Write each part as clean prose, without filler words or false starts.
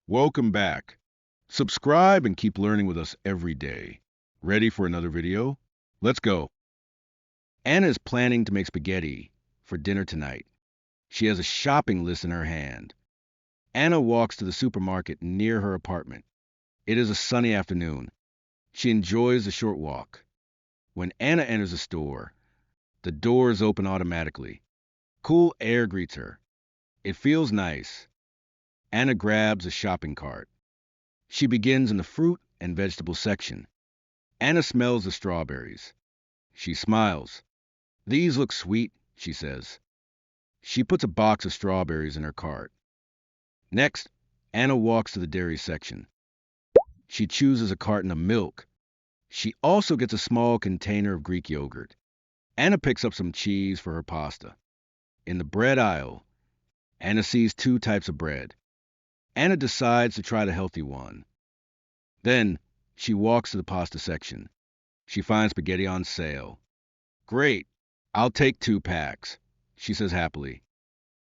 Welcome back. Subscribe and keep learning with us every day. Ready for another video? Let's go. Anna is planning to make spaghetti for dinner tonight. She has a shopping list in her hand. Anna walks to the supermarket near her apartment. It is a sunny afternoon. She enjoys the short walk. When Anna enters the store, the doors open automatically. Cool air greets her. It feels nice. Anna grabs a shopping cart. She begins in the fruit and vegetable section. Anna smells the strawberries. She smiles. These look sweet, she says. She puts a box of strawberries in her cart. Next, Anna walks to the dairy section. She chooses a carton of milk. She also gets a small container of Greek yogurt. Anna picks up some cheese for her pasta. In the bread aisle, Anna sees two types of bread. Anna decides to try the healthy one. Then, she walks to the pasta section. She finds spaghetti on sale. Great, I'll take 2 packs, she says happily.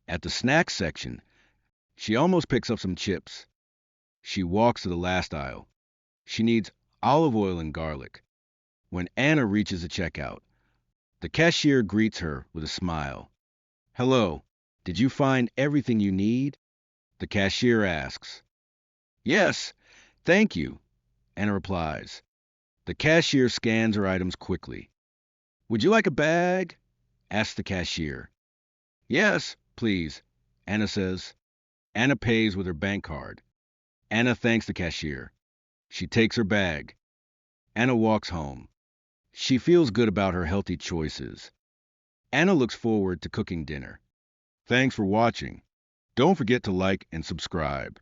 At the snacks section, she almost picks up some chips. She walks to the last aisle. She needs olive oil and garlic. When Anna reaches the checkout, the cashier greets her with a smile. Hello, did you find everything you need? The cashier asks. Yes, thank you, Anna replies. The cashier scans her items quickly. Would you like a bag? Asks the cashier. Yes, please, Anna says. Anna pays with her bank card. Anna thanks the cashier. She takes her bag. Anna walks home. She feels good about her healthy choices. Anna looks forward to cooking dinner. Thanks for watching. Don't forget to like and subscribe.